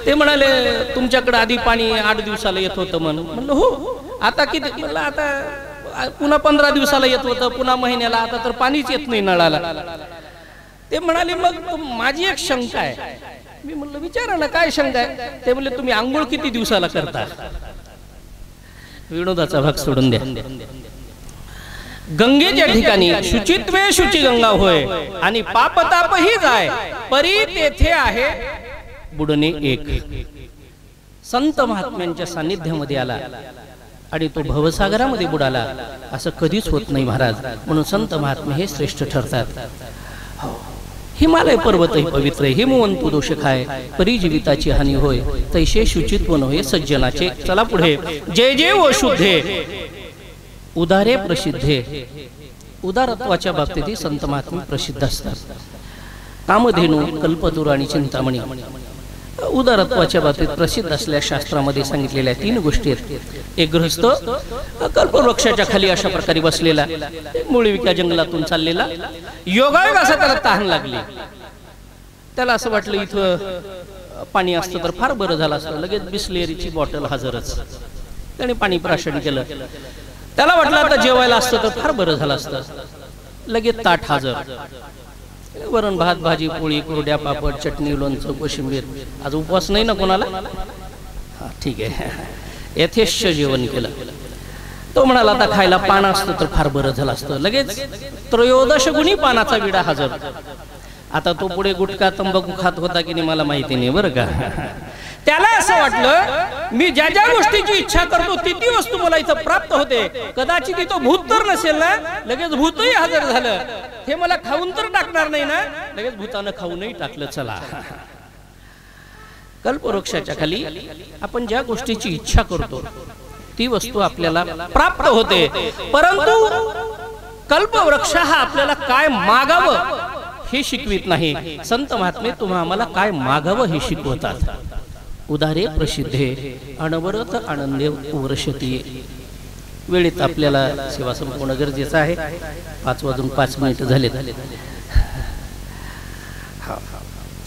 ते म्हणाले तुमच्याकडे आधी पाणी 8 दिवसाला येत होतं म्हणलं हो. आता किती? म्हणलं आता पुन्हा 15 दिवसाला येत होतं, पुन्हा महिन्याला, आता तर पाणीच येत नाही नळाला. ते म्हणाले मग माझी एक शंका आहे. मी म्हणलं विचारा ना काय शंका आहे? ते म्हणले तुम्ही आंघोळ किती दिवसाला करता? विनोदाचा भाग सोडून द्या. गंगेच्या ठिकाणी शुचित्वे शुची गंगा होय आणि पापतापही जाय, परी तेथे आहे बुडणे एक. संत महात्म्यांच्या सानिध्यामध्ये आला आणि तो भवसागरामध्ये बुडाला, असं कधीच होत नाही महाराज. म्हणून संत महात्मे हे श्रेष्ठ ठरतात. हिमालय पर्वतही पवित्र आहे, हिमवंतु दोष खाय, परी जीविताची हानी होय, तैसे शुचित्व नव्हे सज्जनाचे. चला पुढे. जय जय व शुद्धे उदारे प्रसिद्धे. उदारत्वाच्या बाबतीत संत महात्मे प्रसिद्ध असतात. कामधेनू, कल्पतरू आणि चिंतामणी. उदारत्वाच्या बाबतीत प्रसिद्ध असलेल्या शास्त्रामध्ये सांगितलेल्या 3 गोष्टी आहेत. एक गृहस्थ कल्पवृक्षाच्या खाली अशा प्रकारे बसलेला, मुळविका जंगलातून चाललेला, योगायोग असा त्याला तहान लागली. त्याला असं वाटलं इथं पाणी असतं तर फार बरं झालं असतं. लगेच बिस्लेरीची बॉटल हजरच. त्याने पाणी प्राशन केलं. त्याला वाटलं आता जेवायला असतं तर फार बरं झालं असतं. लगेच ताट हजर. वरण भात भाजी पोळी कुरड्या पापड चटणी लोणचं कोशिंबीर. आज उपवास नाही ना कोणाला? हा ठीक आहे. यथेच्छ जेवण केलं. तो म्हणाला आता खायला पान असतं तर फार बरं झालं असतं. लगेच 13 गुणी पानाचा विडा हजर. आता तो पुढे गुटखा तंबाखू खात होता की नाही मला माहिती नाही बरं का. त्याला असं वाटलं मी ज्या ज्या गोष्टीची इच्छा करतो ती वस्तू मला इथं प्राप्त होते. कदाचित तो भूत तर नसेल ना. लगेच भूतही हजर झालं. हे मला खाऊन तर टाकणार नाही ना. लगेच भूतानं खाऊनही टाकलं. चला, कल्पवृक्षाच्या खाली आपण ज्या गोष्टीची इच्छा करतो ती वस्तू आपल्याला प्राप्त होते. परंतु कल्पवृक्ष हा आपल्याला काय मागावं हे शिकवित नाही. संत महात्मे तुम्हा आम्हाला काय मागावं हे शिकवतात. उदारे प्रसिद्धे अनवरत आनंदे वर्षती. वेळेत आपल्याला सेवा संपवणं गरजेचं आहे. 5:05 झाले.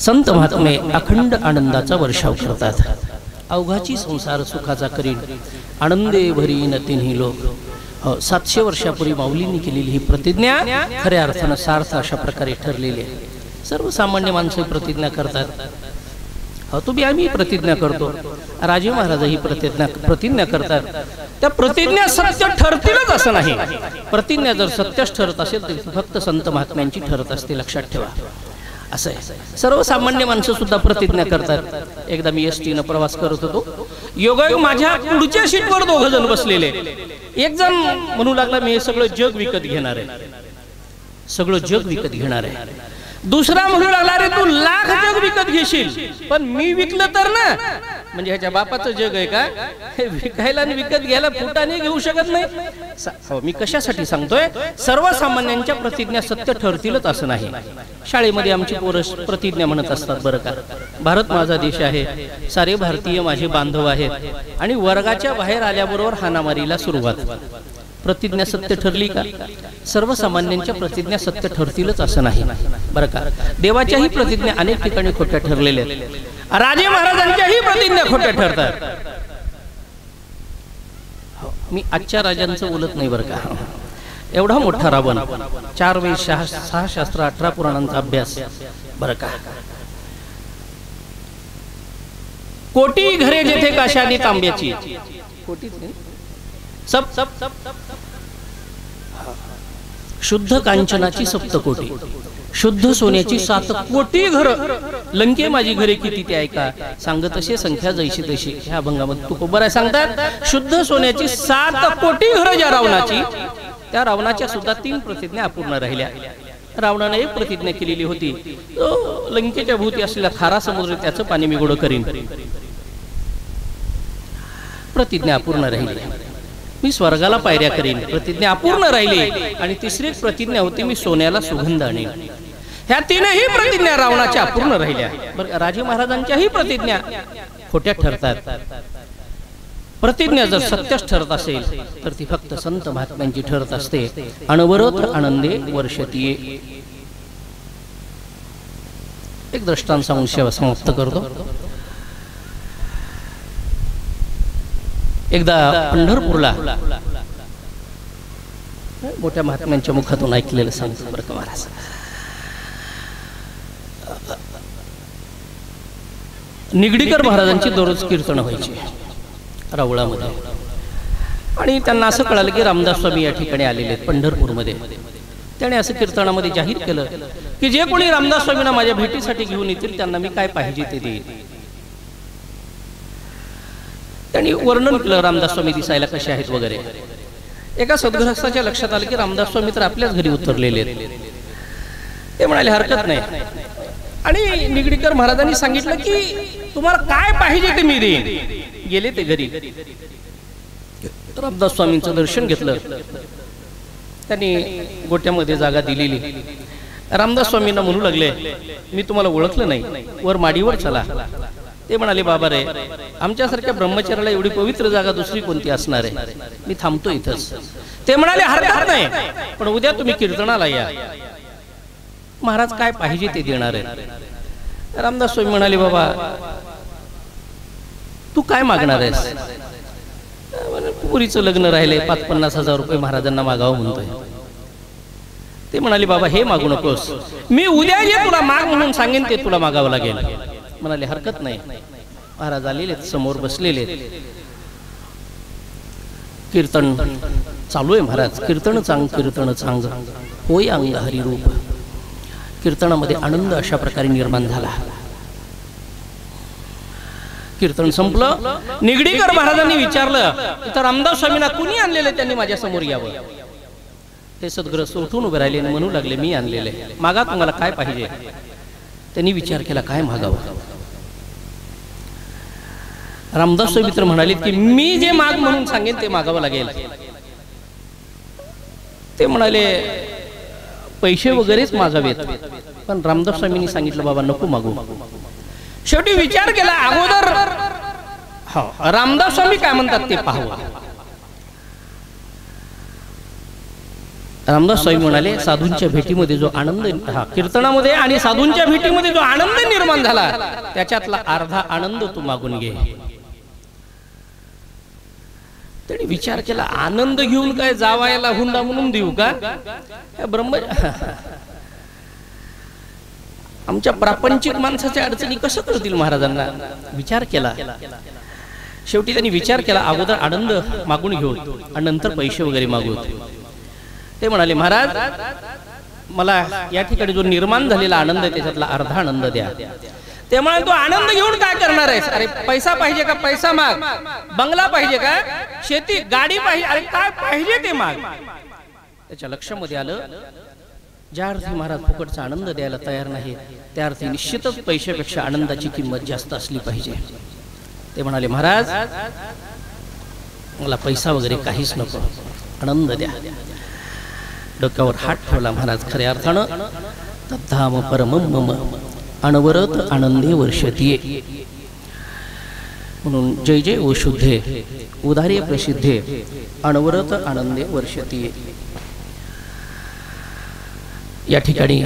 संत महात्मे अखंड आनंदाचा वर्षाव करतात. अवघाची संसार सुखाचा करीन आनंदे भरीन तिन्ही लोक. 700 वर्षापूर्वी माऊलींनी केलेली ही प्रतिज्ञा खऱ्या अर्थानं सार्थ अशा प्रकारे ठरलेली आहे. सर्वसामान्य माणसं प्रतिज्ञा करतात. तुम्ही आम्ही प्रतिज्ञा करतो. राजे महाराज ही प्रतिज्ञा करतात. त्या प्रतिज्ञा सत्य ठरतीलच असं नाही. प्रतिज्ञा जर सत्यच ठरत असेल तर फक्त संत महात्म्यांची ठरत असते. लक्षात ठेवा. असं आहे. सर्वसामान्य माणसं सुद्धा प्रतिज्ञा करतात. एकदा मी एसटीनं प्रवास करत होतो. योगायोग माझ्या पुढच्या सीटवर 2 जण बसलेले. एक जण म्हणू लागला मी हे सगळं जग विकत घेणार आहे. सगळं जग विकत घेणार आहे. दुसरा म्हणू लागला अरे तू लाख जग विकत घेशील पण मी विकलं तर ना. म्हणजे ह्याच्या बापाचं जग आहे का? हे विकायला आणि विकत घ्यायला फुटाने घेऊ शकत नाही. मी कशासाठी सांगतोय? सर्वसामान्यांच्या प्रतिज्ञा सत्य ठरतीलच असं नाही. शाळेमध्ये आमची पोरं प्रतिज्ञा म्हणत असतात बरं का. भारत माझा देश आहे. सारे भारतीय माझे बांधव आहेत. आणि वर्गाच्या बाहेर आल्याबरोबर हाणामारीला सुरुवात. प्रतिज्ञा सत्य ठरली का? सर्वसामान्यांच्या प्रतिज्ञा सत्य ठरतीलच असं नाही बरं का. देवाच्याही प्रतिज्ञा अनेक ठिकाणी खोट्या ठरलेल्या आहेत. राजे महाराजांच्याही प्रतिज्ञा खोट्या ठरतात. मी आजच्या राजांचं बोलत नाही बरं का. एवढा मोठा रावण, 4 वेद 6 शास्त्र 18 पुराणांचा अभ्यास बरं का. कोटी घरे जेथे काशानी तांब्याची. कोटीच नाही सब सब सब शुद्ध कांचनाची 7 कोटी, शुद्ध सोन्याची 7 कोटी घर. लंके माझी घरे किती ते ऐका. सांगत असे संख्या जैशी तशी. ह्या अभंगामध्ये तुकोबराय सांगतात शुद्ध सोन्याची 7 कोटी घर ज्या रावणाची, त्या रावणाच्या सुद्धा 3 प्रतिज्ञा अपूर्ण राहिल्या. रावणाने एक प्रतिज्ञा केलेली होती, लंकेच्या भोवती असलेला खारा समुद्र त्याचं पाणी मी गोड करीन. प्रतिज्ञा अपूर्ण राहिली. मी स्वर्गाला पायऱ्या करीन. प्रतिज्ञा अपूर्ण राहिली. आणि तिसरी प्रतिज्ञा होती मी सोन्याला सुगंध आणीन. ह्या 3ही प्रतिज्ञा रावणाच्या अपूर्ण राहिल्या. बरं, राजे महाराजांच्याही प्रतिज्ञा खोट्या ठरतात. प्रतिज्ञा जर सत्यच ठरत असेल तर ती फक्त संत महात्म्यांची ठरत असते. अनवरत आनंदे वर्षतीये. एक दृष्टांत सांगून सेवा समाप्त करतो. एकदा पंढरपूरला मोठ्या महात्म्यांच्या मुखातून ऐकलेलं सांगतो बरं का महाराज. निगडीकर महाराजांची दररोज कीर्तन व्हायची रावळामध्ये. आणि त्यांना असं कळालं की रामदास स्वामी या ठिकाणी आलेले आहेत पंढरपूरमध्ये. त्याने असं कीर्तनामध्ये जाहीर केलं की जे कोणी रामदास स्वामींना माझ्या भेटीसाठी घेऊन येतील त्यांना मी काय पाहिजे ते देईन. त्यांनी वर्णन केलं रामदास स्वामी दिसायला कसे आहेत वगैरे. एका सद्गृहस्थाच्या लक्षात आलं की रामदास स्वामी तर आपल्याच घरी उतरलेले आहेत. ते म्हणाले हरकत नाही. आणि निगडीकर महाराजांनी सांगितलं की तुम्हाला काय पाहिजे ते मी देईन. गेले ते घरी. रामदास स्वामींचं दर्शन घेतलं. त्यांनी गोट्यामध्ये जागा दिलेली. रामदास स्वामींना म्हणू लागले मी तुम्हाला ओळखलं नाही, वर माडीवर चला. ते म्हणाले बाबा रे, आमच्यासारख्या ब्रह्मचार्याला एवढी पवित्र जागा दुसरी कोणती असणार आहे, मी थांबतो इथंच. ते म्हणाले हरकत नाही, पण उद्या तुम्ही कीर्तनाला या, महाराज काय पाहिजे ते देणार आहे. रामदास स्वामी म्हणाले बाबा तू काय मागणार आहेस? पुरीचं लग्न राहिले, 50-50 हजार रुपये महाराजांना मागावं म्हणतोय. ते म्हणाले बाबा हे मागू नकोस, मी उद्या जे तुला माग म्हणून सांगेन ते तुला मागावं लागेल. म्हणाले हरकत नाही. महाराज आलेले समोर बसलेले, कीर्तन चालू आहे. महाराज कीर्तन चांग होय अंग हरिरूप. कीर्तनामध्ये आनंद अशा प्रकारे निर्माण झाला. कीर्तन संपलं. निगडीकर महाराजांनी विचारलं, इथं रामदास स्वामींना कुणी आणलेले, त्यांनी माझ्या समोर यावं. ते सद्ग्रस्त उठून उभे राहिले, म्हणू लागले मी आणलेले, मागा तुम्हाला काय पाहिजे. त्यांनी विचार केला काय मागावं. रामदास स्वामी मित्र म्हणाले की मी जे माग म्हणून सांगेन ते मागावं लागेल. ते म्हणाले पैसे वगैरेच मागावेत, पण रामदास स्वामींनी सांगितलं बाबा नको मागू. शेवटी विचार केला अगोदर रामदास स्वामी काय म्हणतात ते पाहू. रामदास स्वामी म्हणाले साधूंच्या भेटीमध्ये जो आनंद, कीर्तनामध्ये आणि साधूंच्या भेटीमध्ये जो आनंद निर्माण झाला त्याच्यातला अर्धा आनंद तू मागून घे. त्याने विचार केला आनंद घेऊन काय जावायला हुंडा म्हणून देऊ का? ब्रह्म आमच्या प्रापंचिक माणसाच्या अडचणी कसं करतील महाराजांना. विचार केला. शेवटी त्यांनी विचार केला अगोदर आनंद मागून घेऊ आणि नंतर पैसे वगैरे मागू. ते म्हणाले महाराज मला या ठिकाणी जो निर्माण झालेला आनंद आहे त्याच्यातला अर्धा आनंद द्या. ते म्हणाले तू आनंद घेऊन काय करणार आहेस? अरे पैसा पाहिजे का? पैसा माग. बंगला पाहिजे का? शेती गाडी पाहिजे? अरे काय पाहिजे ते माग. त्याच्या लक्षामध्ये आलं ज्या अर्थी महाराज फुकटचा आनंद द्यायला तयार नाही त्या अर्थी निश्चितच पैशापेक्षा आनंदाची किंमत जास्त असली पाहिजे. ते म्हणाले महाराज मला पैसा वगैरे काहीच नको, आनंद द्या. डोक्यावर हात ठेवला महाराज खऱ्या अर्थानं तद्धाम परमं मम अनवरत आनंदे वर्षतीये. म्हणून जय जय ओ शुद्धे उदार्य प्रसिद्धे अनवरत आनंदे वर्षतीये. या ठिकाणी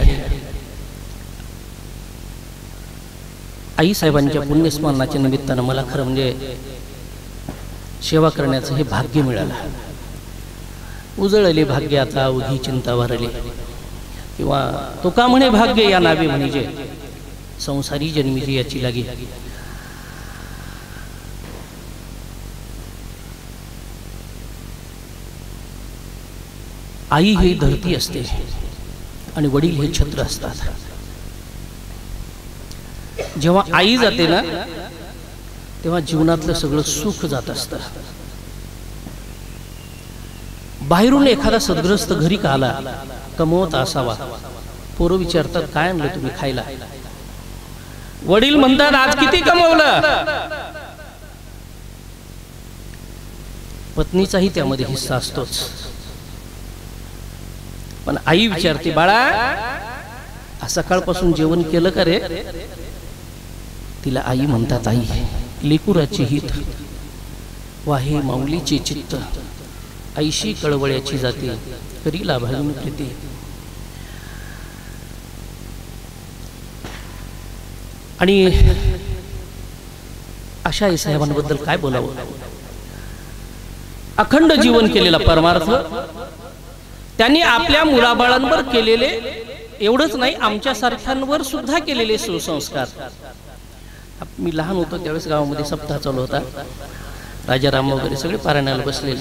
आई साहेबांच्या पुण्यस्मरणाच्या निमित्तानं मला खरं म्हणजे सेवा करण्याचं हे भाग्य मिळालं. उजळले भाग्य आता उघी चिंता भरली, किंवा तुका म्हणे भाग्य या नावे म्हणजे संसारी जन्मीची याची लागी. आई ही धरती असते आणि वडील हे छत्र असतात. जेव्हा आई जाते ना तेव्हा जीवनातलं सगळं सुख जात असतं. बाहेरून एखादा सद्ग्रस्त घरी का आला कमवत असावा, पोरं विचारतात काय आणलं तुम्ही खायला? वडील म्हणतात आज किती कमवलं? पत्नीचाही त्यामध्ये हिस्सा असतोच. पण आई विचारते बाळा सकाळपासून जेवण केलं का रे? तिला आई म्हणतात आई लेकुराची हित वाहे माऊलीचे चित्त ऐशी कळवळ्याची जाते करीला भागून प्रीती. आणि अशा आई साहेबांबद्दल काय बोलावं. अखंड जीवन केलेला परमार्थ त्यांनी आपल्या मुलाबाळांवर केलेले, एवढंच नाही आमच्या सारख्यांवर सुद्धा केलेले सुसंस्कार. मी लहान होतो त्यावेळेस गावामध्ये सप्ताह चालू होता. राजाराम वगैरे सगळे पारायणाला बसलेले.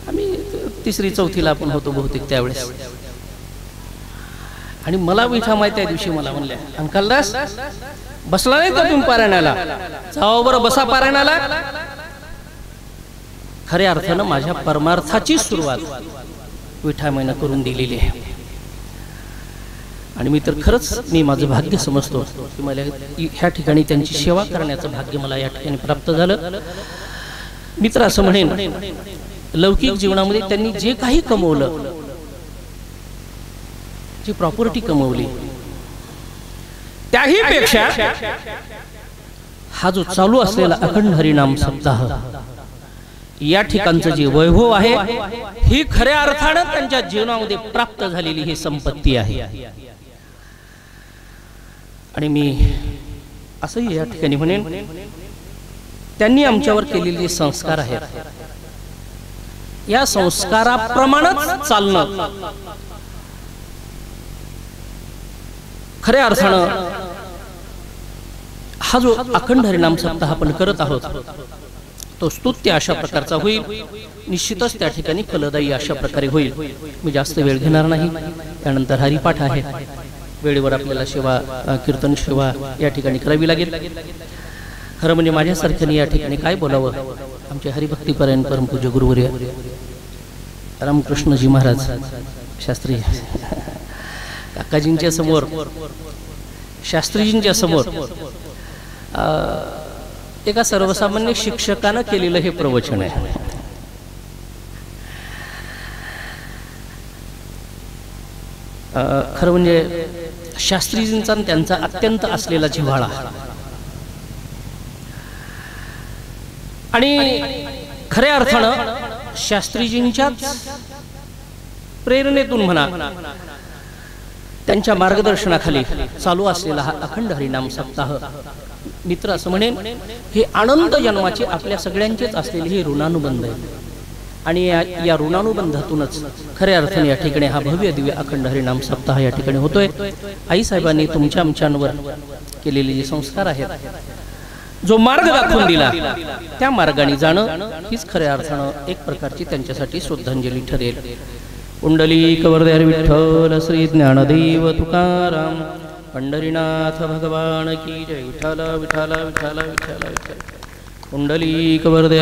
आम्ही 3री-4थीला आपण होतो बहुतेक त्यावेळेस. आणि मला विठा माहिती त्या दिवशी मला म्हणल्या अंकलदास बसला नाही का तुम्ही पारायणाला? जाओ बरं बसा पारायणाला. खऱ्या अर्थानं माझ्या परमार्थाची सुरुवात विठामाईनं करून दिलेली आहे. आणि मी तर खरंच मी माझं भाग्य समजतो की मला ह्या ठिकाणी त्यांची सेवा करण्याचं भाग्य मला या ठिकाणी प्राप्त झालं. मी तर असं म्हणेन लौकिक जीवनामध्ये त्यांनी जे काही कमवलं, जी प्रॉपर्टी कमवली, त्याही पेक्षा हा जो चालू असलेला अखंड हरिनाम सप्ताह, या ठिकाणचं जे वैभव आहे, ही खऱ्या अर्थानं त्यांच्या जीवनामध्ये प्राप्त झालेली ही संपत्ती आहे. आणि मी असंही या ठिकाणी म्हणेन, त्यांनी आमच्यावर केलेले संस्कार आहेत, या संस्काराप्रमाणेच चालणं खऱ्या अर्थानं हा जो अखंड हरिनाम सप्ताह आपण करत आहोत तो स्तुत्य अशा प्रकारचा होईल. निश्चितच त्या ठिकाणी फलदायी अशा प्रकारे होईल. मी जास्त वेळ घेणार नाही. त्यानंतर हरिपाठ आहे, वेळेवर आपल्याला सेवा, कीर्तन सेवा या ठिकाणी करावी लागेल. खरं म्हणजे माझ्यासारख्याने या ठिकाणी काय बोलावं. आमचे हरिभक्तीपरायण परमपूज्य गुरुवर्य रामकृष्णजी महाराज शास्त्री काकाजींच्या समोर, शास्त्रीजींच्या समोर एका सर्वसामान्य शिक्षकानं केलेलं हे प्रवचन आहे. खरं म्हणजे शास्त्रीजींचा त्यांचा अत्यंत असलेला जिव्हाळा आणि खऱ्या अर्थानं शास्त्रीजींच्याच प्रेरणेतून म्हणा, त्यांच्या मार्गदर्शनाखाली चालू असलेला हा अखंड हरिनाम सप्ताह, मित्र असं म्हणेन, हे अनंत जन्माचे आपल्या सगळ्यांचेच असलेले हे ऋणानुबंध आहे. आणि या ऋणानुबंधातूनच खऱ्या अर्थाने या ठिकाणी हा भव्य दिव्य अखंड हरिनाम सप्ताह या ठिकाणी होतोय. आई साहेबांनी तुमच्या आमच्यावर केलेले जे संस्कार आहेत, जो मार्ग दाखवून दिला, त्या मार्गाने जाणं हीच खऱ्या अर्थानं एक प्रकारची त्यांच्यासाठी श्रद्धांजली ठरेल. पुंडलिक वरदे विठ्ठल श्री ज्ञानदेव तुकाराम पंढरीनाथ भगवान की जय. विठ्ठल विठ्ठल विठ्ठल विठ्ठल विठ्ठल. पुंडलिक वरदे